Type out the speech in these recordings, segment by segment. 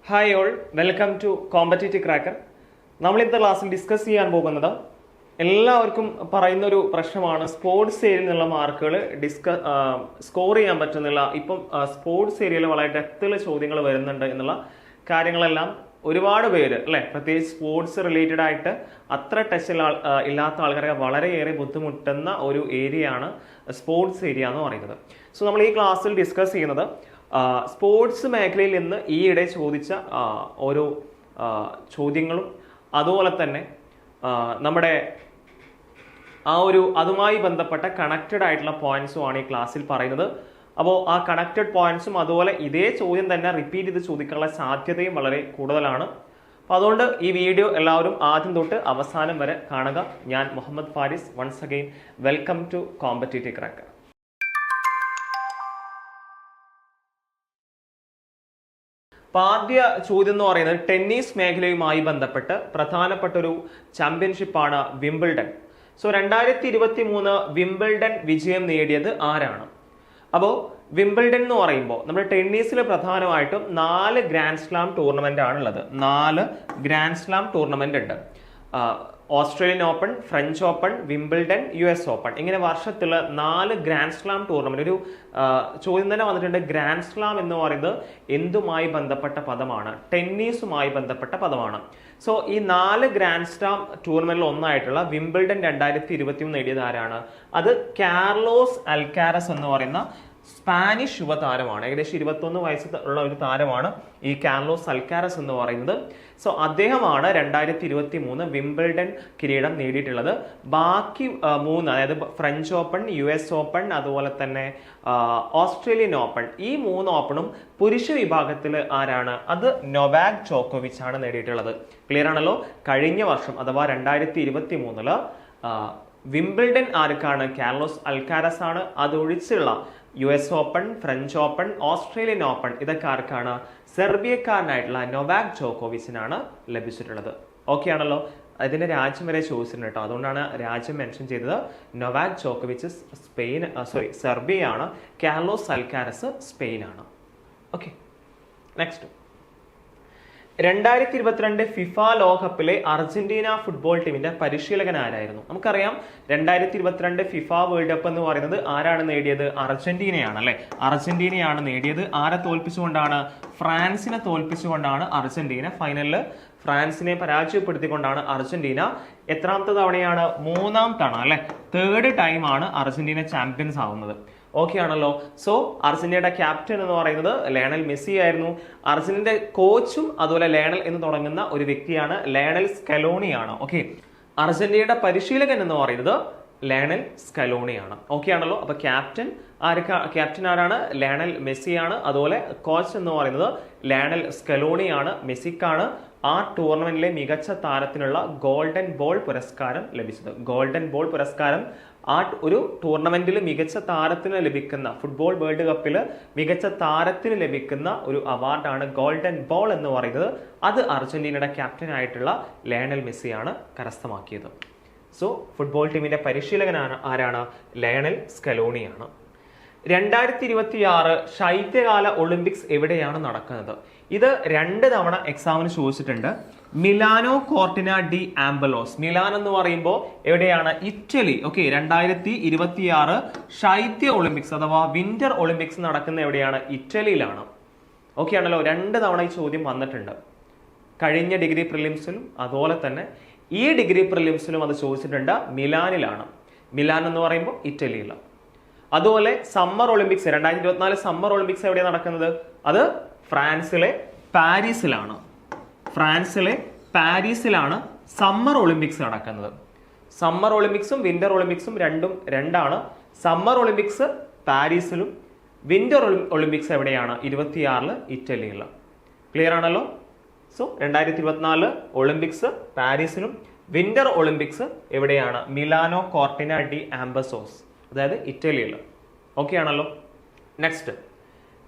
Hi all, welcome to competitive cracker. നമ്മൾ ഇന്നത്തെ ക്ലാസ്സിൽ ഡിസ്കസ് ചെയ്യാൻ പോകുന്നത് എല്ലാവർക്കും പറയുന്ന ഒരു പ്രശ്നമാണ്. സ്പോർട്സ് ഏരിയയിൽ നിന്നുള്ള മാർക്കുകൾ സ്കോർ ചെയ്യാൻ പറ്റുന്നില്ല. ഇപ്പം സ്പോർട്സ് ഏരിയയിൽ വളരെ ഡെപ്തുള്ള ചോദ്യങ്ങൾ വരുന്നുണ്ട് എന്നുള്ള കാര്യങ്ങളെല്ലാം ഒരുപാട് പേര് അല്ലെ, പ്രത്യേകിച്ച് സ്പോർട്സ് റിലേറ്റഡ് ആയിട്ട് അത്ര ടച്ച് ഇല്ലാത്ത ആൾക്കാരെ വളരെയേറെ ബുദ്ധിമുട്ടുന്ന ഒരു ഏരിയയാണ് സ്പോർട്സ് ഏരിയ എന്ന് പറയുന്നത്. സോ നമ്മൾ ഈ ക്ലാസ്സിൽ ഡിസ്കസ് ചെയ്യുന്നത് സ്പോർട്സ് മേഖലയിൽ നിന്ന് ഈയിടെ ചോദിച്ച ഓരോ ചോദ്യങ്ങളും അതുപോലെ തന്നെ നമ്മുടെ അതുമായി ബന്ധപ്പെട്ട കണക്റ്റഡ് ആയിട്ടുള്ള പോയിന്റ്സും ആണ് ഈ ക്ലാസ്സിൽ പറയുന്നത്. അപ്പോൾ ആ കണക്റ്റഡ് പോയിന്റ്സും അതുപോലെ ഇതേ ചോദ്യം തന്നെ റിപ്പീറ്റ് ചെയ്ത് ചോദിക്കാനുള്ള സാധ്യതയും വളരെ കൂടുതലാണ്. അപ്പോൾ അതുകൊണ്ട് ഈ വീഡിയോ എല്ലാവരും ആദ്യം തൊട്ട് അവസാനം വരെ കാണുക. ഞാൻ Muhammad Faris, once again welcome to competitive cracker. ആദ്യ ചോദ്യം എന്ന് പറയുന്നത് ടെന്നീസ് മേഖലയുമായി ബന്ധപ്പെട്ട് പ്രധാനപ്പെട്ട ഒരു ചാമ്പ്യൻഷിപ്പാണ് വിംബിൾഡൺ. സോ 2023 വിംബിൾഡൺ വിജയം നേടിയത് ആരാണ്? അപ്പോൾ വിംബിൾഡൺ എന്ന് പറയുമ്പോൾ നമ്മുടെ ടെന്നീസിൽ പ്രധാനമായിട്ടും 4 ഗ്രാൻഡ് സ്ലാം ടൂർണമെന്റ് ആണുള്ളത്. 4 ഗ്രാൻഡ് സ്ലാം ടൂർണമെന്റ് ഉണ്ട്. Australian open, French open, Wimbledon, US open, ഇങ്ങനെ വർഷത്തില് 4 ഗ്രാൻഡ് സ്ലാം ടൂർണമെന്റ്. ഒരു ചോദ്യം തന്നെ വന്നിട്ടുണ്ട്, ഗ്രാൻഡ് സ്ലാം എന്ന് പറയുന്നത് എന്തുമായി ബന്ധപ്പെട്ട പദമാണ്? ടെന്നീസുമായി ബന്ധപ്പെട്ട പദമാണ്. സോ ഈ 4 ഗ്രാൻഡ് സ്ലാം ടൂർണമെന്റിൽ ഒന്നായിട്ടുള്ള വിംബിൾഡൺ 2023 നേടിയത് ആരാണ്? അത് കാർലോസ് അൽക്കാരസ് എന്ന് പറയുന്ന സ്പാനിഷ് യുവതാരമാണ്. ഏകദേശം 21 വയസ്സ് ഉള്ള ഒരു താരമാണ് ഈ കാർലോസ് അൽക്കാരസ് എന്ന് പറയുന്നത്. സോ അദ്ദേഹമാണ് 2023 വിംബിൾഡൺ കിരീടം നേടിയിട്ടുള്ളത്. ബാക്കി 3, അതായത് ഫ്രഞ്ച് ഓപ്പൺ, US ഓപ്പൺ, അതുപോലെ തന്നെ ഓസ്ട്രേലിയൻ ഓപ്പൺ, ഈ 3 ഓപ്പണും പുരുഷ വിഭാഗത്തിൽ ആരാണ്? അത് നൊവാക് ജോക്കോവിച്ച് ആണ് നേടിയിട്ടുള്ളത്. ക്ലിയർ ആണല്ലോ? കഴിഞ്ഞ വർഷം അഥവാ 2023 വിംബിൾഡൺ ആർക്കാണ്? കാർലോസ് അൽക്കാരസ് ആണ്. അതൊഴിച്ചുള്ള US open, French open, Australian open, ഇതൊക്കെ ആർക്കാണ്? സെർബിയക്കാരനായിട്ടുള്ള നൊവാക് ജോക്കോവിച്ചിനാണ് ലഭിച്ചിട്ടുള്ളത്. ഓക്കെ ആണല്ലോ? അതിന്റെ രാജ്യം വരെ ചോദിച്ചിട്ടുണ്ട് കേട്ടോ, അതുകൊണ്ടാണ് രാജ്യം മെൻഷൻ ചെയ്തത്. നൊവാക് ജോക്കോവിച്ച് സെർബിയയാണ്, കാർലോസ് അൽക്കാരസ് സ്പെയിൻ ആണ്. ഓക്കെ, നെക്സ്റ്റ് 2022 ഫിഫ ലോകകപ്പിലെ അർജന്റീന ഫുട്ബോൾ ടീമിന്റെ പരിശീലകൻ ആരായിരുന്നു? നമുക്കറിയാം 2022 ഫിഫ വേൾഡ് കപ്പ് എന്ന് പറയുന്നത് ആരാണ് നേടിയത്? അർജന്റീനയാണ് അല്ലെ. അർജന്റീനയാണ് നേടിയത്. ആരെ തോൽപ്പിച്ചുകൊണ്ടാണ്? ഫ്രാൻസിനെ തോൽപ്പിച്ചുകൊണ്ടാണ് അർജന്റീന ഫൈനലിൽ ഫ്രാൻസിനെ പരാജയപ്പെടുത്തിക്കൊണ്ടാണ് അർജന്റീന എത്രാമത്തെ തവണയാണ്? 3ാം തവണ അല്ലെ. 3rd ടൈമാണ് അർജന്റീന ചാമ്പ്യൻസ് ആവുന്നത്. ഓക്കെ ആണല്ലോ? സോ അർജന്റീനയുടെ ക്യാപ്റ്റൻ എന്ന് പറയുന്നത് ലയണൽ മെസ്സി ആയിരുന്നു. അർജന്റീനയുടെ കോച്ചും അതുപോലെ ലയണൽ എന്ന് തുടങ്ങുന്ന ഒരു വ്യക്തിയാണ്, ലയണൽ സ്കലോണിയാണ്. ഓക്കെ, അർജന്റീനയുടെ പരിശീലകൻ എന്ന് പറയുന്നത് ലയണൽ സ്കലോണിയാണ്. ഓക്കെ ആണല്ലോ? അപ്പൊ ക്യാപ്റ്റൻ ആരാണ്? ലയണൽ മെസ്സിയാണ്. അതുപോലെ കോച്ച് എന്ന് പറയുന്നത് ലയണൽ സ്കലോണിയാണ്. മെസ്സിക്കാണ് ആ ടൂർണമെന്റിലെ മികച്ച താരത്തിനുള്ള ഗോൾഡൻ ബോൾ പുരസ്കാരം ലഭിച്ചത്. ഗോൾഡൻ ബോൾ പുരസ്കാരം ആ ഒരു ടൂർണമെന്റിൽ മികച്ച താരത്തിന് ലഭിക്കുന്ന, ഫുട്ബോൾ വേൾഡ് കപ്പിൽ മികച്ച താരത്തിന് ലഭിക്കുന്ന ഒരു അവാർഡാണ് ഗോൾഡൻ ബോൾ എന്ന് പറയുന്നത്. അത് അർജന്റീനയുടെ ക്യാപ്റ്റൻ ആയിട്ടുള്ള ലയണൽ മെസ്സിയാണ് കരസ്ഥമാക്കിയത്. സോ ഫുട്ബോൾ ടീമിന്റെ പരിശീലകൻ ആരാണ്? ലയണൽ സ്കലോണിയാണ്. 2026 ശൈത്യകാല ഒളിമ്പിക്സ് എവിടെയാണ് നടക്കുന്നത്? ഇത് 2 തവണ എക്സാമിന് ചോദിച്ചിട്ടുണ്ട്. മിലാനോ കോർട്ടിന ഡി ആംബലോസ്. മിലാൻ എന്ന് പറയുമ്പോൾ എവിടെയാണ്? ഇറ്റലി. ഓക്കെ, 2026 ശൈത്യ ഒളിമ്പിക്സ് അഥവാ വിന്റർ ഒളിമ്പിക്സ് നടക്കുന്ന എവിടെയാണ്? ഇറ്റലിയിലാണ്. ഓക്കെ ആണല്ലോ? 2 തവണ ഈ ചോദ്യം വന്നിട്ടുണ്ട്. കഴിഞ്ഞ ഡിഗ്രി പ്രിലിംസിലും അതുപോലെ തന്നെ ഈ ഡിഗ്രി പ്രിലിംസിലും അത് ചോദിച്ചിട്ടുണ്ട്. മിലാനിലാണ്. മിലാൻ എന്ന് പറയുമ്പോൾ ഇറ്റലിയിലാണ്. അതുപോലെ സമ്മർ ഒളിമ്പിക്സ് 2024 സമ്മർ ഒളിമ്പിക്സ് എവിടെയാണ് നടക്കുന്നത്? അത് ഫ്രാൻസിലെ പാരീസിലാണ്. ഫ്രാൻസിലെ പാരീസിലാണ് സമ്മർ ഒളിമ്പിക്സ് നടക്കുന്നത്. സമ്മർ ഒളിമ്പിക്സും വിന്റർ ഒളിമ്പിക്സും രണ്ടാണ്. സമ്മർ ഒളിമ്പിക്സ് പാരീസിലും വിന്റർ ഒളിമ്പിക്സ് എവിടെയാണ്? 26 ഇറ്റലിയിലും. ക്ലിയർ ആണല്ലോ? സോ 2024 ഒളിമ്പിക്സ് പാരീസിലും വിന്റർ ഒളിമ്പിക്സ് എവിടെയാണ്? മിലാനോ കോർട്ടിന ഡി ആംബസോസ്, അതായത് ഇറ്റലിയിൽ. ഓക്കെ ആണല്ലോ? നെക്സ്റ്റ്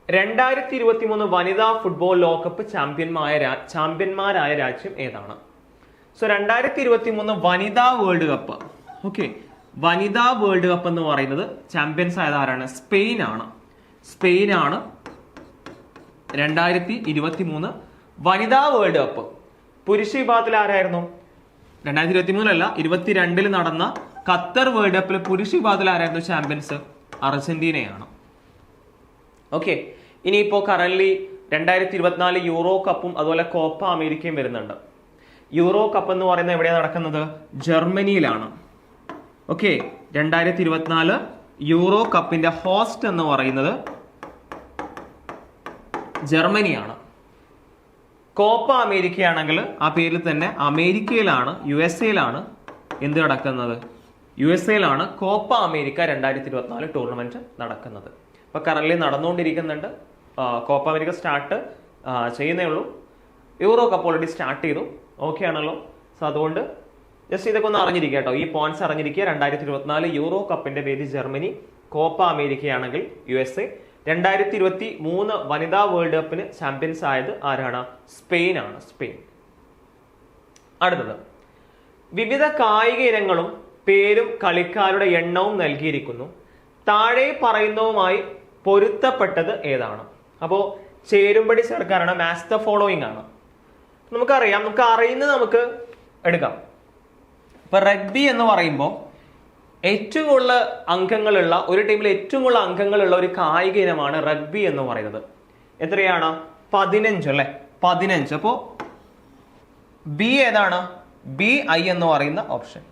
2023 വനിതാ ഫുട്ബോൾ ലോകകപ്പ് ചാമ്പ്യന്മാരായ രാജ്യം ഏതാണ്? സോ 2023 വനിതാ വേൾഡ് കപ്പ്, ഓക്കെ, വനിതാ വേൾഡ് കപ്പ് എന്ന് പറയുന്നത് ചാമ്പ്യൻസ് ആയത് ആരാണ്? സ്പെയിൻ ആണ്. 2023 വനിതാ വേൾഡ് കപ്പ് പുരുഷ വിഭാഗത്തിൽ ആരായിരുന്നു? 2023 22 നടന്ന ഖത്തർ വേൾഡ് കപ്പിൽ പുരുഷ വിഭാഗത്തിൽ ആരായിരുന്നു ചാമ്പ്യൻസ്? അർജന്റീനയാണ്. ഓക്കെ, ഇനിയിപ്പോ കറന്റ് 2024 യൂറോ കപ്പും അതുപോലെ കോപ്പ അമേരിക്കയും വരുന്നുണ്ട്. യൂറോ കപ്പ് എന്ന് പറയുന്നത് എവിടെയാണ് നടക്കുന്നത്? ജർമ്മനിയിലാണ്. ഓക്കെ, 2024 യൂറോ കപ്പിന്റെ ഹോസ്റ്റ് എന്ന് പറയുന്നത് ജർമ്മനിയാണ്. കോപ്പ അമേരിക്കയാണെങ്കിൽ ആ പേരിൽ തന്നെ അമേരിക്കയിലാണ്, USA എന്ത് നടക്കുന്നത്? USA കോപ്പ അമേരിക്ക 2024 ടൂർണമെന്റ് നടക്കുന്നത്. ഇപ്പൊ കറന്റ് നടന്നുകൊണ്ടിരിക്കുന്നുണ്ട്. കോപ്പ അമേരിക്ക സ്റ്റാർട്ട് ചെയ്യുന്നേ ഉള്ളൂ. യൂറോ കപ്പ് ഓൾറെഡി സ്റ്റാർട്ട് ചെയ്തു. ഓക്കെ ആണല്ലോ. സോ അതുകൊണ്ട് ജസ്റ്റ് ഇതൊക്കെ ഒന്ന് അറിഞ്ഞിരിക്കുക കേട്ടോ. ഈ പോയിന്റ്സ് അറിഞ്ഞിരിക്കുക. 2024 യൂറോ കപ്പിന്റെ വേദി ജർമ്മനി, കോപ്പ അമേരിക്കയാണെങ്കിൽ USA. 2023 വനിതാ വേൾഡ് കപ്പിന് ചാമ്പ്യൻസ് ആയത് ആരാണ്? സ്പെയിൻ ആണ്. സ്പെയിൻ. അടുത്തത്, വിവിധ കായിക ഇനങ്ങളും പേരും കളിക്കാരുടെ എണ്ണവും നൽകിയിരിക്കുന്നു. താഴെ പറയുന്നതുമായി പൊരുത്തപ്പെട്ടത് ഏതാണ്? അപ്പോ ചേരുംപടി ചേർക്കാനാണ്. മാച്ച് ദ ഫോളോയിങ് ആണ്. നമുക്കറിയാം, നമുക്ക് അറിയുന്നത് നമുക്ക് എടുക്കാം. ഇപ്പൊ റഗ്ബി എന്ന് പറയുമ്പോൾ ഏറ്റവും കൂടുതൽ അംഗങ്ങളുള്ള ഒരു ടീമിൽ ഏറ്റവും കൂടുതൽ അംഗങ്ങളുള്ള ഒരു കായിക ഇനമാണ് റഗ്ബി എന്ന് പറയുന്നത്. എത്രയാണ്? 15 അല്ലെ? 15. അപ്പോ ബി ഏതാണ്? BI എന്ന് പറയുന്ന ഓപ്ഷൻ.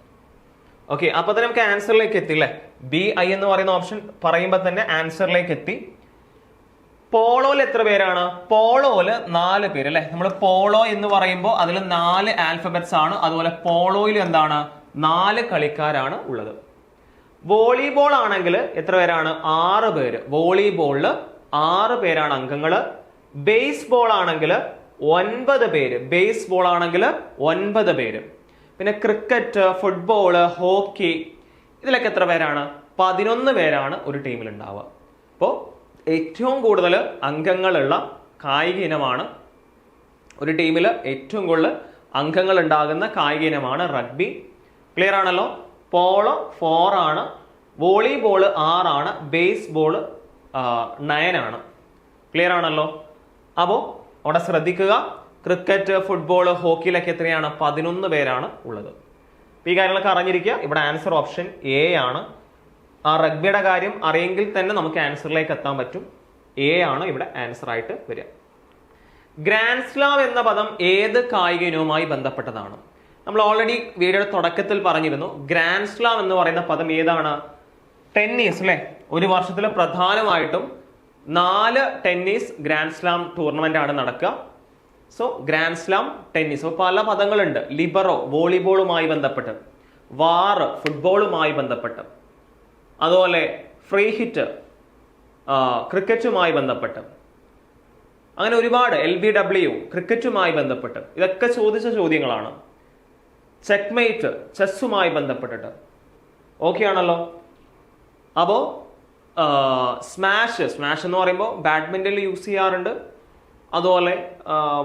ഓക്കെ, അപ്പൊ തന്നെ നമുക്ക് ആൻസറിലേക്ക് എത്തി അല്ലെ? BI എന്ന് പറയുന്ന ഓപ്ഷൻ പറയുമ്പോൾ തന്നെ ആൻസറിലേക്ക് എത്തി. പോളോയിൽ എത്ര പേരാണ്? പോളോയില് 4 പേര് അല്ലെ? നമ്മൾ പോളോ എന്ന് പറയുമ്പോൾ അതിൽ 4 ആൽഫബറ്റ്സ് ആണ്. അതുപോലെ പോളോയിൽ എന്താണ്? 4 കളിക്കാരാണ് ഉള്ളത്. വോളിബോൾ ആണെങ്കിൽ എത്ര പേരാണ്? 6 പേര്. വോളിബോളില് 6 പേരാണ് അംഗങ്ങള്. ബേസ്ബോൾ ആണെങ്കിൽ 9 പേര്. ബേസ്ബോൾ ആണെങ്കിൽ 9 പേര്. പിന്നെ ക്രിക്കറ്റ്, ഫുട്ബോള്, ഹോക്കി ഇതിലൊക്കെ എത്ര പേരാണ്? 11 പേരാണ് ഒരു ടീമിൽ ഉണ്ടാവുക. അപ്പോ ഏറ്റവും കൂടുതൽ അംഗങ്ങളുള്ള കായിക ഇനമാണ്, ഒരു ടീമിൽ ഏറ്റവും കൂടുതൽ അംഗങ്ങൾ ഉണ്ടാകുന്ന കായിക ഇനമാണ് റഗ്ബി. ക്ലിയർ ആണല്ലോ? പോളോ 4 ആണ്, വോളിബോൾ 6 ആണ്, ബേസ്ബോൾ 9 ആണ്. ക്ലിയർ ആണല്ലോ? അപ്പോ അവിടെ ശ്രദ്ധിക്കുക, ക്രിക്കറ്റ്, ഫുട്ബോൾ, ഹോക്കിയിലൊക്കെ എത്രയാണ്? 11 പേരാണ് ഉള്ളത്. ഈ കാര്യങ്ങളൊക്കെ അറിഞ്ഞിരിക്കുക. ഇവിടെ ആൻസർ ഓപ്ഷൻ A ആണ്. ആ റഗ്ബിയുടെ കാര്യം അറിയെങ്കിൽ തന്നെ നമുക്ക് ആൻസറിലേക്ക് എത്താൻ പറ്റും. A ആണ് ഇവിടെ ആൻസർ ആയിട്ട് വരിക. ഗ്രാൻഡ് സ്ലാം എന്ന പദം ഏത് കായിക ഇനവുമായി ബന്ധപ്പെട്ടതാണ്? നമ്മൾ ഓൾറെഡി വീഡിയോയുടെ തുടക്കത്തിൽ പറഞ്ഞിരുന്നു. ഗ്രാൻഡ് സ്ലാം എന്ന് പറയുന്ന പദം ഏതാണ്? ടെന്നീസ് അല്ലെ? ഒരു വർഷത്തിൽ പ്രധാനമായിട്ടും 4 ടെന്നീസ് ഗ്രാൻഡ് സ്ലാം ടൂർണമെന്റ് ആണ് നടക്കുക. So grand slam tennis. പല പദങ്ങളുണ്ട്. ലിബറോ വോളിബോളുമായി ബന്ധപ്പെട്ട്, വാർ ഫുട്ബോളുമായി ബന്ധപ്പെട്ട്, അതുപോലെ ഫ്രീ ഹിറ്റ് ക്രിക്കറ്റുമായി ബന്ധപ്പെട്ട്, അങ്ങനെ ഒരുപാട് LBW ക്രിക്കറ്റുമായി ബന്ധപ്പെട്ട് ഇതൊക്കെ ചോദിച്ച ചോദ്യങ്ങളാണ്. ചെക്ക്മേറ്റ് ചെസ്സുമായി ബന്ധപ്പെട്ടിട്ട്. ഓക്കെ ആണല്ലോ? അപ്പോ സ്മാഷ് എന്ന് പറയുമ്പോൾ ബാഡ്മിന്റണിൽ യൂസ് ചെയ്യാറുണ്ട്, അതുപോലെ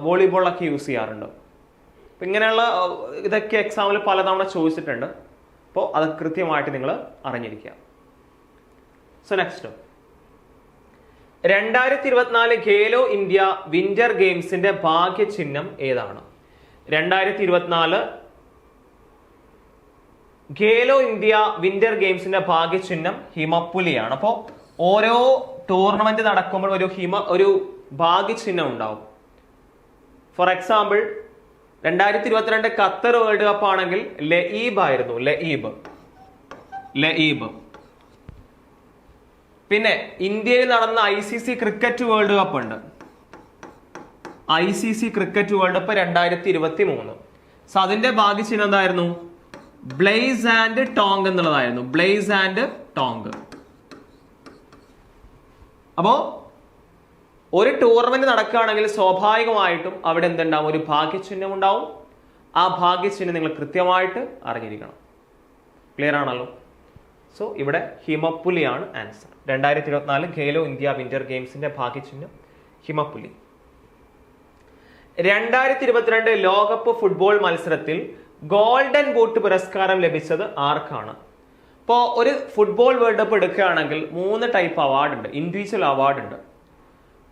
വോളിബോളൊക്കെ യൂസ് ചെയ്യാറുണ്ട്. അപ്പൊ ഇങ്ങനെയുള്ള ഇതൊക്കെ എക്സാമിൽ പലതവണ ചോദിച്ചിട്ടുണ്ട്. അപ്പോൾ അത് കൃത്യമായിട്ട് നിങ്ങൾ അറിഞ്ഞിരിക്കുക. So next, 2024 Khelo India winter ഗെയിംസിന്റെ ഭാഗ്യചിഹ്നം ഏതാണ്? 2024 ഖേലോ ഇന്ത്യ വിന്റർ ഗെയിംസിന്റെ ഭാഗ്യചിഹ്നം ഹിമപ്പുലിയാണ്. അപ്പോൾ ഓരോ ടൂർണമെന്റ് നടക്കുമ്പോൾ ഒരു ഭാഗ്യചിഹ്നം ഉണ്ടാവും. For example 2022 Qatar world cup ആണെങ്കിൽ ലഈബ് ആയിരുന്നു. ലഈബ്. പിന്നെ ഇന്ത്യയിൽ നടന്ന ICC ക്രിക്കറ്റ് വേൾഡ് കപ്പ് ഉണ്ട്. ICC cricket world cup 2023. So അതിന്റെ ഭാഗ്യചിഹ്നം എന്തായിരുന്നു? ബ്ലേസ് ആൻഡ് ടോങ് എന്നുള്ളതായിരുന്നു. Blaze and Tonk. അപ്പോ ഒരു ടൂർണമെന്റ് നടക്കുകയാണെങ്കിൽ സ്വാഭാവികമായിട്ടും അവിടെ എന്തുണ്ടാവും? ഒരു ഭാഗ്യചിഹ്നം ഉണ്ടാവും. ആ ഭാഗ്യചിഹ്നം നിങ്ങൾ കൃത്യമായിട്ട് അറിഞ്ഞിരിക്കണം. ക്ലിയർ ആണല്ലോ? സോ ഇവിടെ ഹിമപ്പുലിയാണ് ആൻസർ. 2024 ഖേലോ ഇന്ത്യ വിന്റർ ഗെയിംസിന്റെ ഭാഗ്യചിഹ്നം ഹിമപ്പുലി. 2022 ലോകകപ്പ് ഫുട്ബോൾ മത്സരത്തിൽ ഗോൾഡൻ ബൂട്ട് പുരസ്കാരം ലഭിച്ചത് ആർക്കാണ്? ഇപ്പോൾ ഒരു ഫുട്ബോൾ വേൾഡ് കപ്പ് എടുക്കുകയാണെങ്കിൽ 3 ടൈപ്പ് അവാർഡ് ഉണ്ട്, ഇൻഡിവിജ്വൽ അവാർഡ് ഉണ്ട്.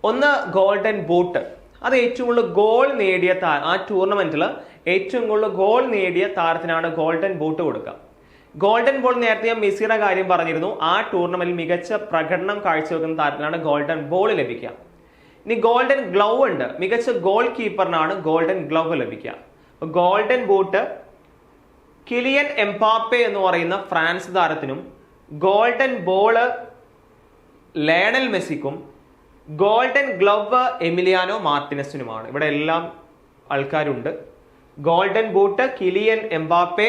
ഒന്ന് ഗോൾഡൻ ബൂട്ട്, അത് ഏറ്റവും കൂടുതൽ ഗോൾ നേടിയ ആ ടൂർണമെന്റിൽ ഏറ്റവും കൂടുതൽ ഗോൾ നേടിയ താരത്തിനാണ് ഗോൾഡൻ ബൂട്ട് കൊടുക്കുക. ഗോൾഡൻ ബോൾ നേരത്തെ ഞാൻ മെസ്സിയുടെ കാര്യം പറഞ്ഞിരുന്നു. ആ ടൂർണമെന്റിൽ മികച്ച പ്രകടനം കാഴ്ചവെക്കുന്ന താരത്തിനാണ് ഗോൾഡൻ ബോൾ ലഭിക്കുക. ഇനി ഗോൾഡൻ ഗ്ലൗ ഉണ്ട്. മികച്ച ഗോൾ കീപ്പറിനാണ് ഗോൾഡൻ ഗ്ലൗ ലഭിക്കുക. ഗോൾഡൻ ബൂട്ട് കിലിയൻ എംബാപ്പെ എന്ന് പറയുന്ന ഫ്രാൻസ് താരത്തിനും ഗോൾഡൻ ബോള് ലയണൽ മെസ്സിക്കും ഗോൾഡൻ ഗ്ലവ് എമിലിയാനോ മാർട്ടിനസിനുമാണ്. ഇവിടെ എല്ലാം ആൾക്കാരുണ്ട്. Golden boot Kylian Mbappe,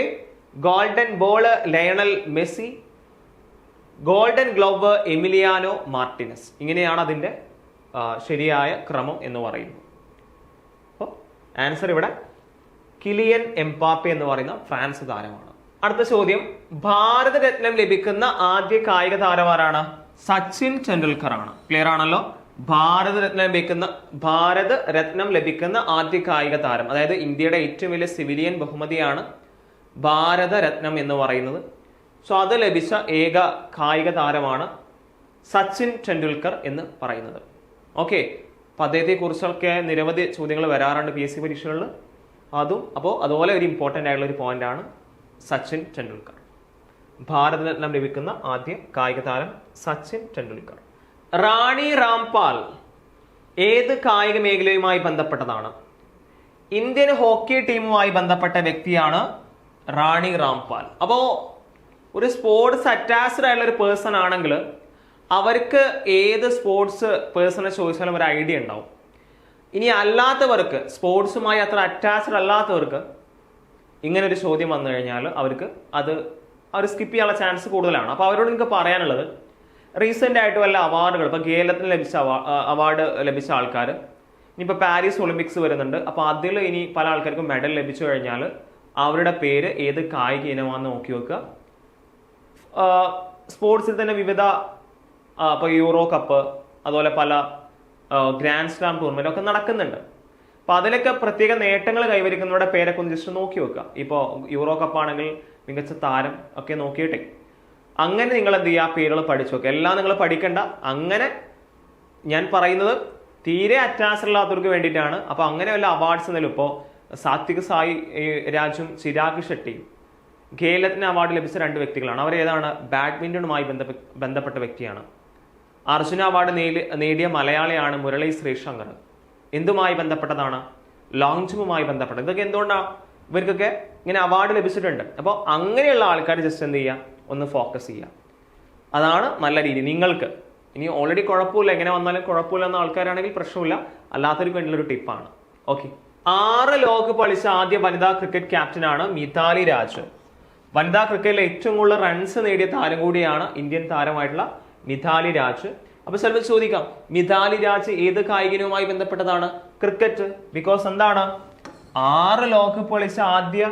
golden ball Lionel Messi, golden glove Emiliano Martinez. ഇങ്ങനെയാണ് അതിന്റെ ശരിയായ ക്രമം എന്ന് പറയുന്നത്. അപ്പോൾ ആൻസർ ഇവിടെ കിലിയൻ എംബാപ്പെ എന്ന് പറയുന്ന ഫ്രാൻസ് താരമാണ്. അടുത്ത ചോദ്യം, ഭാരതരത്നം ലഭിക്കുന്ന ആദ്യ കായിക താരമാരാണ്? സച്ചിൻ ടെണ്ടുൽക്കർ ആണ്. ക്ലിയർ ആണല്ലോ? ഭാരതരത്നം ലഭിക്കുന്ന ആദ്യ കായിക താരം, അതായത് ഇന്ത്യയുടെ ഏറ്റവും വലിയ സിവിലിയൻ ബഹുമതിയാണ് ഭാരതരത്നം എന്ന് പറയുന്നത്. സോ അത് ലഭിച്ച ഏക കായിക താരമാണ് സച്ചിൻ ടെണ്ടുൽക്കർ എന്ന് പറയുന്നത്. ഓക്കെ, അപ്പൊ അദ്ദേഹത്തെ കുറിച്ചൊക്കെ നിരവധി ചോദ്യങ്ങൾ വരാറുണ്ട് PSC പരീക്ഷകളിൽ. അതുപോലെ ഒരു ഇമ്പോർട്ടൻ്റ് ആയിട്ടുള്ള ഒരു പോയിന്റ് ആണ് സച്ചിൻ ടെണ്ടുൽക്കർ. ഭാരതരത്നം ലഭിക്കുന്ന ആദ്യ കായിക താരം സച്ചിൻ ടെണ്ടുൽക്കർ. റാണി രാംപാൽ ഏത് കായിക മേഖലയുമായി ബന്ധപ്പെട്ടതാണ്? ഇന്ത്യൻ ഹോക്കി ടീമുമായി ബന്ധപ്പെട്ട വ്യക്തിയാണ് റാണി രാംപാൽ. അപ്പോ ഒരു സ്പോർട്സ് അറ്റാച്ച്ഡ് ആയിട്ടുള്ള ഒരു പേഴ്സൺ ആണെങ്കിൽ അവർക്ക് ഏത് സ്പോർട്സ് പേഴ്സണെ ചോദിച്ചാലും ഒരു ഐഡിയ ഉണ്ടാവും. ഇനി അല്ലാത്തവർക്ക്, സ്പോർട്സുമായി അത്ര അറ്റാച്ച്ഡ് അല്ലാത്തവർക്ക് ഇങ്ങനെ ഒരു ചോദ്യം വന്നു കഴിഞ്ഞാൽ അവർ സ്കിപ്പ് ചെയ്യാനുള്ള ചാൻസ് കൂടുതലാണ്. അപ്പോൾ അവരോട് എനിക്ക് പറയാനുള്ളത്, റീസെന്റ് ആയിട്ട് വല്ല അവാർഡുകൾ, ഇപ്പൊ കേരളത്തിന് ലഭിച്ച അവാർഡ് ലഭിച്ച ആൾക്കാർ, ഇനിയിപ്പോൾ പാരീസ് ഒളിമ്പിക്സ് വരുന്നുണ്ട്, അപ്പോൾ അതിൽ ഇനി പല ആൾക്കാർക്കും മെഡൽ ലഭിച്ചു കഴിഞ്ഞാൽ അവരുടെ പേര് ഏത് കായിക ഇനമാണെന്ന് നോക്കി വെക്കുക. സ്പോർട്സിൽ തന്നെ വിവിധ ഇപ്പോൾ യൂറോ കപ്പ്, അതുപോലെ പല ഗ്രാൻഡ് സ്ലാം ടൂർണമെന്റ് ഒക്കെ നടക്കുന്നുണ്ട്. അപ്പൊ അതിലൊക്കെ പ്രത്യേക നേട്ടങ്ങൾ കൈവരിക്കുന്നവരുടെ പേരൊക്കെ ഒന്ന് ജസ്റ്റ് നോക്കി വെക്കുക. ഇപ്പോൾ യൂറോ കപ്പ് ആണെങ്കിൽ മികച്ച താരം ഒക്കെ നോക്കിയിട്ടേ അങ്ങനെ നിങ്ങൾ എന്ത് ചെയ്യുക, പേരുകൾ പഠിച്ചു വെക്കുക. എല്ലാം നിങ്ങൾ പഠിക്കണ്ട. അങ്ങനെ ഞാൻ പറയുന്നത് തീരെ അറ്റാച്ച്ഡ് അല്ലാത്തവർക്ക് വേണ്ടിയിട്ടാണ്. അപ്പൊ അങ്ങനെ വല്ല അവാർഡ്സ് എന്തെങ്കിലും, ഇപ്പോൾ സാത്വിക് സായി രാജും ചിരാഗ് ഷെട്ടിയും ഖേൽരത്ന അവാർഡ് ലഭിച്ച 2 വ്യക്തികളാണ്. അവർ ഏതാണ്? ബാഡ്മിന്റണുമായി ബന്ധപ്പെട്ട വ്യക്തിയാണ്. അർജുന അവാർഡ് നേടിയ മലയാളിയാണ് മുരളി ശ്രീശങ്കർ. എന്തുമായി ബന്ധപ്പെട്ടതാണ്? ലോങ് ജമ്പുമായി ബന്ധപ്പെട്ടത്. ഇതൊക്കെ എന്തുകൊണ്ടാണ്? ഇവർക്കൊക്കെ ഇങ്ങനെ അവാർഡ് ലഭിച്ചിട്ടുണ്ട്. അപ്പോൾ അങ്ങനെയുള്ള ആൾക്കാർ ജസ്റ്റ് എന്ത് ചെയ്യുക, ഒന്ന് ഫോക്കസ് ചെയ്യുക. അതാണ് നല്ല രീതി. നിങ്ങൾക്ക് ഇനി ഓൾറെഡി കുഴപ്പമില്ല, എങ്ങനെ വന്നാലും കുഴപ്പമില്ല എന്ന ആൾക്കാരാണെങ്കിൽ പ്രശ്നമില്ല, അല്ലാത്തവർക്ക് വേണ്ടിയുള്ള ഒരു ടിപ്പാണ്. ഓക്കെ, 6 ലോകകപ്പ് കളിച്ച ആദ്യ വനിതാ ക്രിക്കറ്റ് ക്യാപ്റ്റനാണ് മിതാലി രാജ്. വനിതാ ക്രിക്കറ്റിൽ ഏറ്റവും കൂടുതൽ റൺസ് നേടിയ താരം കൂടിയാണ് ഇന്ത്യൻ താരമായിട്ടുള്ള മിതാലി രാജ്. അപ്പൊ ചിലപ്പോൾ ചോദിക്കാം, മിതാലി രാജ് ഏത് കായികനുമായി ബന്ധപ്പെട്ടതാണ്? ക്രിക്കറ്റ്. ബിക്കോസ് എന്താണ്, 6 ലോകകപ്പ് കളിച്ച ആദ്യ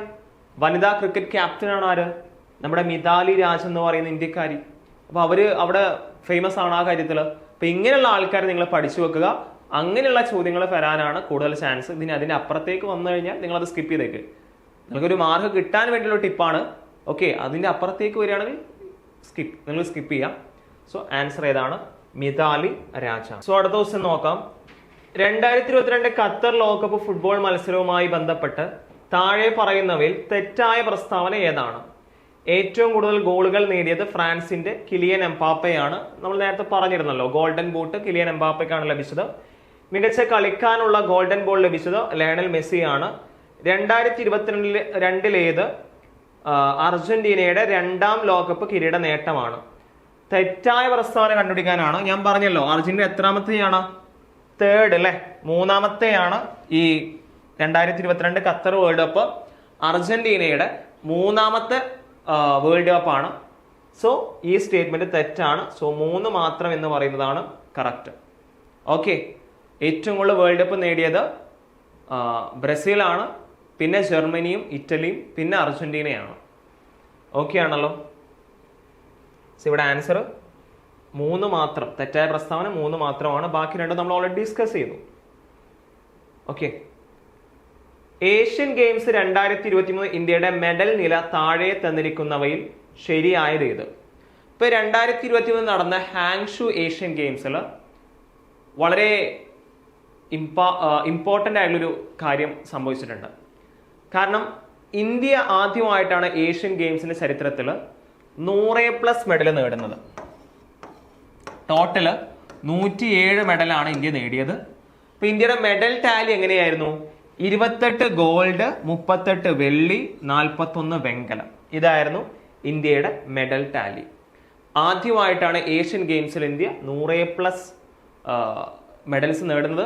വനിതാ ക്രിക്കറ്റ് ക്യാപ്റ്റനാണ് ആര്? നമ്മുടെ മിതാലി രാജ് എന്ന് പറയുന്ന ഇന്ത്യക്കാരി. അപ്പൊ അവര് അവിടെ ഫേമസ് ആണ് ആ കാര്യത്തില്. അപ്പൊ ഇങ്ങനെയുള്ള ആൾക്കാർ നിങ്ങൾ പഠിച്ചു വെക്കുക. അങ്ങനെയുള്ള ചോദ്യങ്ങൾ വരാനാണ് കൂടുതൽ ചാൻസ്. അതിന്റെ അപ്പുറത്തേക്ക് വന്നു കഴിഞ്ഞാൽ നിങ്ങൾ അത് സ്കിപ്പ് ചെയ്തേക്ക്. നിങ്ങൾക്കൊരു മാർക്ക് കിട്ടാൻ വേണ്ടിയുള്ള ടിപ്പാണ്. ഓക്കെ, അതിന്റെ അപ്പുറത്തേക്ക് വരികയാണെങ്കിൽ നിങ്ങൾ സ്കിപ്പ് ചെയ്യാം. സോ ആൻസർ ഏതാണ്? മിതാലി രാജ. സോ അടുത്ത ദിവസം നോക്കാം. 2022 ഖത്തർ ലോകകപ്പ് ഫുട്ബോൾ മത്സരവുമായി ബന്ധപ്പെട്ട് താഴെ പറയുന്നവയിൽ തെറ്റായ പ്രസ്താവന ഏതാണ്? ഏറ്റവും കൂടുതൽ ഗോളുകൾ നേടിയത് ഫ്രാൻസിന്റെ കിലിയൻ എംബാപ്പയാണ്. നമ്മൾ നേരത്തെ പറഞ്ഞിരുന്നല്ലോ, ഗോൾഡൻ ബൂട്ട് കിലിയൻ എംബാപ്പയ്ക്കാണ് ലഭിച്ചത്. മികച്ച കളിക്കാനുള്ള ഗോൾഡൻ ബോൾ ലഭിച്ചത് ലയണൽ മെസ്സിയാണ്. 2022 അർജന്റീനയുടെ 2ാം ലോകകപ്പ് കിരീട നേട്ടമാണ്. തെറ്റായ പ്രസ്താവന കണ്ടുപിടിക്കാനാണ്. ഞാൻ പറഞ്ഞല്ലോ, അർജന്റീന എത്രാമത്തെയാണ്? 3rd അല്ലെ, 3ാമത്തെയാണ് ഈ 2022 ഖത്തർ വേൾഡ് കപ്പ്. അർജന്റീനയുടെ 3ാമത്തെ വേൾഡ് കപ്പ് ആണ്. സോ ഈ സ്റ്റേറ്റ്മെന്റ് തെറ്റാണ്. സോ 3 മാത്രം എന്ന് പറയുന്നതാണ് കറക്റ്റ്. ഓക്കെ, ഏറ്റവും കൂടുതൽ വേൾഡ് കപ്പ് നേടിയത് ബ്രസീലാണ്, പിന്നെ ജർമ്മനിയും ഇറ്റലിയും, പിന്നെ അർജന്റീനയാണ്. ഓക്കെ ആണല്ലോ? ഇവിടെ ആൻസർ 3 മാത്രം. തെറ്റായ പ്രസ്താവന 3 മാത്രമാണ്. ബാക്കി 2 നമ്മൾ ഓൾറെഡി ഡിസ്കസ് ചെയ്തു. ഓക്കെ, ഏഷ്യൻ ഗെയിംസ് 2023 ഇന്ത്യയുടെ മെഡൽ നില താഴെ തന്നിരിക്കുന്നവയിൽ ശരിയായത് ഏത്? ഇപ്പൊ 2023 നടന്ന ഹാങ്ഷു ഏഷ്യൻ ഗെയിംസിൽ വളരെ ഇമ്പോർട്ടൻ്റ് ആയിട്ടുള്ളൊരു കാര്യം സംഭവിച്ചിട്ടുണ്ട്. കാരണം ഇന്ത്യ ആദ്യമായിട്ടാണ് ഏഷ്യൻ ഗെയിംസിന്റെ ചരിത്രത്തിൽ 100+ മെഡൽ നേടുന്നത്. ടോട്ടല് 107 മെഡലാണ് ഇന്ത്യ നേടിയത്. അപ്പൊ ഇന്ത്യയുടെ മെഡൽ ടാലി എങ്ങനെയായിരുന്നു? 28 ഗോൾഡ്, 38 വെള്ളി, 41 വെങ്കലം. ഇതായിരുന്നു ഇന്ത്യയുടെ മെഡൽ ടാലി. ആദ്യമായിട്ടാണ് ഏഷ്യൻ ഗെയിംസിൽ ഇന്ത്യ 100+ മെഡൽസ് നേടുന്നത്.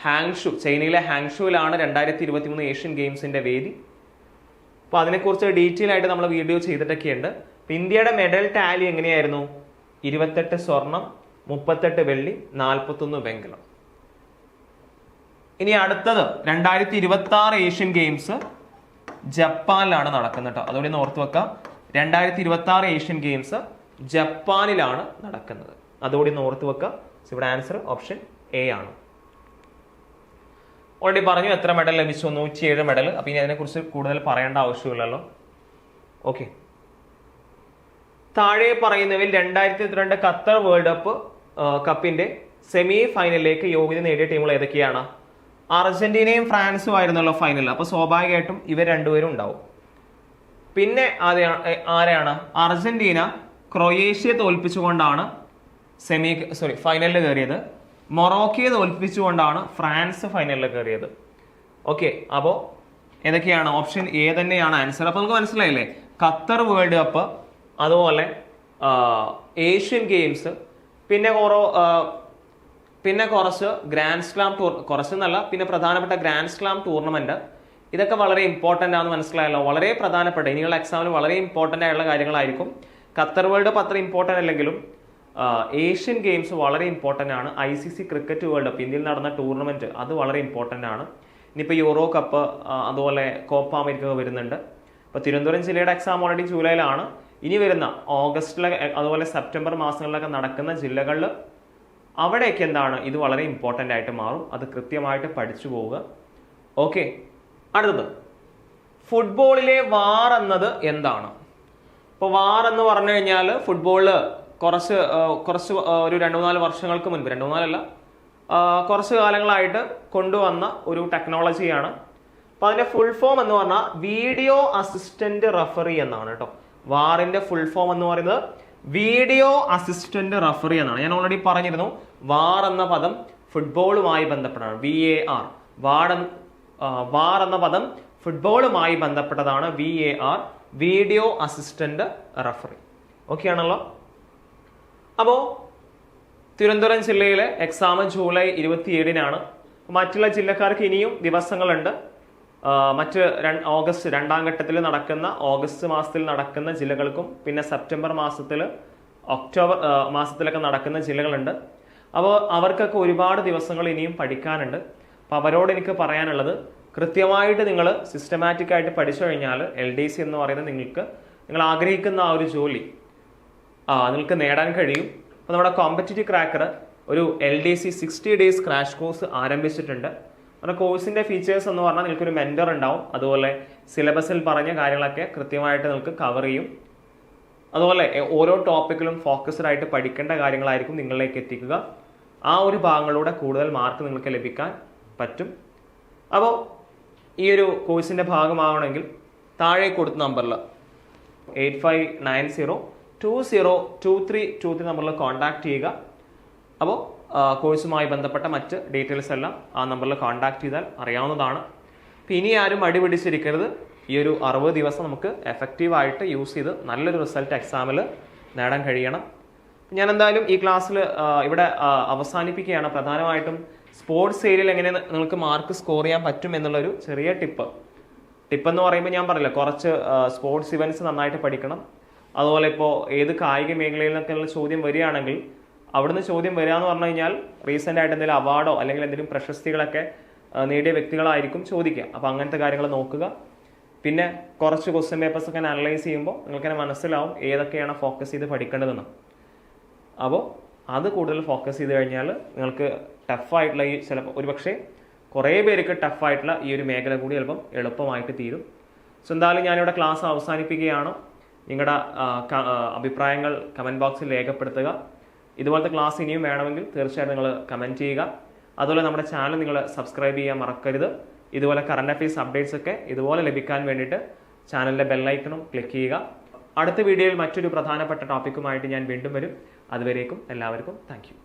ഹാങ്ഷു, ചൈനയിലെ ഹാങ്ഷുവിലാണ് 2023 ഏഷ്യൻ ഗെയിംസിന്റെ വേദി. അപ്പൊ അതിനെക്കുറിച്ച് ഡീറ്റെയിൽ ആയിട്ട് നമ്മൾ വീഡിയോ ചെയ്തിട്ടൊക്കെയുണ്ട്. ഇന്ത്യയുടെ മെഡൽ ടാലി എങ്ങനെയായിരുന്നു? 28 സ്വർണം, 38 വെള്ളി, 41 വെങ്കലം. ഇനി അടുത്തത് 2026 ഏഷ്യൻ ഗെയിംസ് ജപ്പാനിലാണ് നടക്കുന്നത് കേട്ടോ. അതുകൊണ്ട് ഓർത്ത് വെക്കാം, 2026 ഏഷ്യൻ ഗെയിംസ് ജപ്പാനിലാണ് നടക്കുന്നത്. അതുകൂടി ഓർത്ത് വെക്കാം. ഇവിടെ ആൻസർ ഓപ്ഷൻ എ ആണ്. ഓൾറെഡി പറഞ്ഞു എത്ര മെഡൽ ലഭിച്ചു, 107 മെഡൽ. അപ്പൊ ഇനി അതിനെക്കുറിച്ച് കൂടുതൽ പറയേണ്ട ആവശ്യമില്ലല്ലോ. ഓക്കെ, താഴെ പറയുന്നവയിൽ 2022 ഖത്തർ വേൾഡ് കപ്പിന്റെ സെമി ഫൈനലിലേക്ക് യോഗ്യത നേടിയ ടീമുകൾ ഏതൊക്കെയാണ്? അർജന്റീനയും ഫ്രാൻസും ആയിരുന്നല്ലോ ഫൈനൽ. അപ്പൊ സ്വാഭാവികമായിട്ടും ഇവർ രണ്ടുപേരും ഉണ്ടാവും. പിന്നെ ആരെയാണ്? അർജന്റീന ക്രൊയേഷ്യയെ തോൽപ്പിച്ചുകൊണ്ടാണ് ഫൈനലിൽ കയറിയത്. മൊറോക്കയെ തോൽപ്പിച്ചുകൊണ്ടാണ് ഫ്രാൻസ് ഫൈനലിൽ കയറിയത്. ഓക്കെ, അപ്പോ ഏതൊക്കെയാണ്? ഓപ്ഷൻ എ തന്നെയാണ് ആൻസർ. അപ്പൊ നമുക്ക് മനസ്സിലായില്ലേ, ഖത്തർ വേൾഡ് കപ്പ്, അതുപോലെ ഏഷ്യൻ ഗെയിംസ്, പിന്നെ കുറച്ച് ഗ്രാൻഡ് സ്ലാം കുറച്ചെന്നല്ല, പിന്നെ പ്രധാനപ്പെട്ട ഗ്രാൻഡ് സ്ലാം ടൂർണമെന്റ്, ഇതൊക്കെ വളരെ ഇമ്പോർട്ടന്റ് ആണെന്ന് മനസ്സിലായല്ലോ. വളരെ പ്രധാനപ്പെട്ട, ഇനിയുള്ള എക്സാമിന് വളരെ ഇമ്പോർട്ടന്റ് ആയിട്ടുള്ള കാര്യങ്ങളായിരിക്കും. ഖത്തർ വേൾഡ് കപ്പ് അത്ര ഇമ്പോർട്ടന്റ് അല്ലെങ്കിലും ഏഷ്യൻ ഗെയിംസ് വളരെ ഇമ്പോർട്ടന്റ് ആണ്. ICC ക്രിക്കറ്റ് വേൾഡ് കപ്പ്, ഇന്ത്യയിൽ നടന്ന ടൂർണമെന്റ്, അത് വളരെ ഇമ്പോർട്ടന്റ് ആണ്. ഇനിയിപ്പോൾ യൂറോ കപ്പ്, അതുപോലെ കോപ്പ അമേരിക്ക വരുന്നുണ്ട്. ഇപ്പൊ തിരുവനന്തപുരം ജില്ലയുടെ എക്സാം ഓൾറെഡി ജൂലൈയിലാണ്. ഇനി വരുന്ന ഓഗസ്റ്റിലെ, അതുപോലെ സെപ്റ്റംബർ മാസങ്ങളിലൊക്കെ നടക്കുന്ന ജില്ലകളിൽ അവിടെയൊക്കെ എന്താണ്, ഇത് വളരെ ഇമ്പോർട്ടന്റ് ആയിട്ട് മാറും. അത് കൃത്യമായിട്ട് പഠിച്ചു പോവുക. ഓക്കെ, അടുത്തത് ഫുട്ബോളിലെ വാർ എന്നത് എന്താണ്? ഇപ്പൊ വാർ എന്ന് പറഞ്ഞു കഴിഞ്ഞാൽ ഫുട്ബോളില് കുറച്ച് ഒരു 2-4 വർഷങ്ങൾക്ക് മുൻപ്, 2-4 കുറച്ച് കാലങ്ങളായിട്ട് കൊണ്ടുവന്ന ഒരു ടെക്നോളജിയാണ്. അപ്പൊ അതിന്റെ ഫുൾ ഫോം എന്ന് പറഞ്ഞാൽ വീഡിയോ അസിസ്റ്റന്റ് റഫറി എന്നാണ് കേട്ടോ. വാറിന്റെ ഫുൾ ഫോം എന്ന് പറയുന്നത് വീഡിയോ അസിസ്റ്റന്റ് റഫറി എന്നാണ്. ഞാൻ ഓൾറെഡി പറഞ്ഞിരുന്നു, വാർ എന്ന പദം ഫുട്ബോളുമായി ബന്ധപ്പെട്ടാണ്. VAR, വാർ എന്ന പദം ഫുട്ബോളുമായി ബന്ധപ്പെട്ടതാണ്. VAR, video assistant referee. Okay ആണല്ലോ. അപ്പോ തിരുവനന്തപുരം ജില്ലയിലെ എക്സാം ജൂലൈ 27-നാണ്. മറ്റുള്ള ജില്ലക്കാർക്ക് ഇനിയും ദിവസങ്ങളുണ്ട്. ഓഗസ്റ്റ് 2ാം ഘട്ടത്തിൽ നടക്കുന്ന, ഓഗസ്റ്റ് മാസത്തിൽ നടക്കുന്ന ജില്ലകൾക്കും, പിന്നെ സെപ്റ്റംബർ മാസത്തിൽ, ഒക്ടോബർ മാസത്തിലൊക്കെ നടക്കുന്ന ജില്ലകളുണ്ട്. അപ്പോൾ അവർക്കൊക്കെ ഒരുപാട് ദിവസങ്ങൾ ഇനിയും പഠിക്കാനുണ്ട്. അപ്പം അവരോട് എനിക്ക് പറയാനുള്ളത്, കൃത്യമായിട്ട് നിങ്ങൾ സിസ്റ്റമാറ്റിക് ആയിട്ട് പഠിച്ചു കഴിഞ്ഞാൽ LDC എന്ന് പറയുന്നത് നിങ്ങൾ ആഗ്രഹിക്കുന്ന ആ ഒരു ജോലി നിങ്ങൾക്ക് നേടാൻ കഴിയും. അപ്പോൾ നമ്മുടെ കോമ്പറ്റിറ്റീവ് ക്രാക്കർ ഒരു LDC 60 ഡേയ്സ് ക്രാഷ് കോഴ്സ് ആരംഭിച്ചിട്ടുണ്ട്. നമ്മുടെ കോഴ്സിന്റെ ഫീച്ചേഴ്സ് എന്ന് പറഞ്ഞാൽ നിങ്ങൾക്കൊരു മെന്റർ ഉണ്ടാവും. അതുപോലെ സിലബസിൽ പറഞ്ഞ കാര്യങ്ങളൊക്കെ കൃത്യമായിട്ട് നിങ്ങൾക്ക് കവർ ചെയ്യും. അതുപോലെ ഓരോ ടോപ്പിക്കിലും ഫോക്കസ്ഡ് ആയിട്ട് പഠിക്കേണ്ട കാര്യങ്ങളായിരിക്കും നിങ്ങളിലേക്ക് എത്തിക്കുക. ആ ഒരു ഭാഗങ്ങളിലൂടെ കൂടുതൽ മാർക്ക് നിങ്ങൾക്ക് ലഭിക്കാൻ പറ്റും. അപ്പോൾ ഈ ഒരു കോഴ്സിന്റെ ഭാഗമാവണമെങ്കിൽ താഴെ കൊടുത്ത നമ്പറിൽ 8590202323 നമ്പറിൽ കോൺടാക്ട് ചെയ്യുക. അപ്പോൾ കോഴ്സുമായി ബന്ധപ്പെട്ട മറ്റ് ഡീറ്റെയിൽസ് എല്ലാം ആ നമ്പറിൽ കോൺടാക്ട് ചെയ്താൽ അറിയാവുന്നതാണ്. അപ്പം ഇനി ആരും അടിപിടിച്ചിരിക്കരുത്. ഈ ഒരു 60 ദിവസം നമുക്ക് എഫക്റ്റീവായിട്ട് യൂസ് ചെയ്ത് നല്ലൊരു റിസൾട്ട് എക്സാമിൽ നേടാൻ കഴിയണം. ഞാൻ എന്തായാലും ഈ ക്ലാസ്സിൽ ഇവിടെ അവസാനിപ്പിക്കുകയാണ്. പ്രധാനമായിട്ടും സ്പോർട്സ് ഏരിയയിൽ എങ്ങനെ നിങ്ങൾക്ക് മാർക്ക് സ്കോർ ചെയ്യാൻ പറ്റും എന്നുള്ളൊരു ചെറിയ ടിപ്പ് എന്ന് പറയുമ്പോൾ ഞാൻ പറയില്ല, കുറച്ച് സ്പോർട്സ് ഇവന്റ്സ് നന്നായിട്ട് പഠിക്കണം. അതുപോലെ ഇപ്പോൾ ഏത് കായിക മേഖലയിൽ നിന്നൊക്കെയുള്ള ചോദ്യം വരികയാണെങ്കിൽ അവിടുന്ന് ചോദ്യം വരിക എന്ന് പറഞ്ഞു കഴിഞ്ഞാൽ റീസെന്റ് ആയിട്ട് എന്തെങ്കിലും അവാർഡോ അല്ലെങ്കിൽ എന്തെങ്കിലും പ്രശസ്തികളൊക്കെ നേടിയ വ്യക്തികളായിരിക്കും ചോദിക്കുക. അപ്പോൾ അങ്ങനത്തെ കാര്യങ്ങൾ നോക്കുക. പിന്നെ കുറച്ച് ക്വസ്റ്റ്യൻ പേപ്പേഴ്സ് ഒക്കെ അനലൈസ് ചെയ്യുമ്പോൾ നിങ്ങൾക്ക് മനസ്സിലാവും ഏതൊക്കെയാണ് ഫോക്കസ് ചെയ്ത് പഠിക്കേണ്ടതെന്ന്. അപ്പോൾ അത് കൂടുതൽ ഫോക്കസ് ചെയ്ത് കഴിഞ്ഞാൽ നിങ്ങൾക്ക് ടഫായിട്ടുള്ള ഈ ചിലപ്പോൾ ഒരുപക്ഷെ കുറേ പേർക്ക് ടഫായിട്ടുള്ള ഈ ഒരു മേഖല കൂടി ചിലപ്പം എളുപ്പമായിട്ട് തീരും. സോ എന്തായാലും ഞാനിവിടെ ക്ലാസ് അവസാനിപ്പിക്കുകയാണ്. നിങ്ങളുടെ അഭിപ്രായങ്ങൾ കമൻറ്റ് ബോക്സിൽ രേഖപ്പെടുത്തുക. ഇതുപോലത്തെ ക്ലാസ് ഇനിയും വേണമെങ്കിൽ തീർച്ചയായിട്ടും നിങ്ങൾ കമൻറ്റ് ചെയ്യുക. അതുപോലെ നമ്മുടെ ചാനൽ നിങ്ങൾ സബ്സ്ക്രൈബ് ചെയ്യാൻ മറക്കരുത്. ഇതുപോലെ കറണ്ട് അഫയേഴ്സ് അപ്ഡേറ്റ്സ് ഒക്കെ ഇതുപോലെ ലഭിക്കാൻ വേണ്ടിയിട്ട് ചാനലിലെ ബെല്ലൈക്കണും ക്ലിക്ക് ചെയ്യുക. അടുത്ത വീഡിയോയിൽ മറ്റൊരു പ്രധാനപ്പെട്ട ടോപ്പിക്കുമായിട്ട് ഞാൻ വീണ്ടും വരും. അതുവരേക്കും എല്ലാവർക്കും താങ്ക് യു.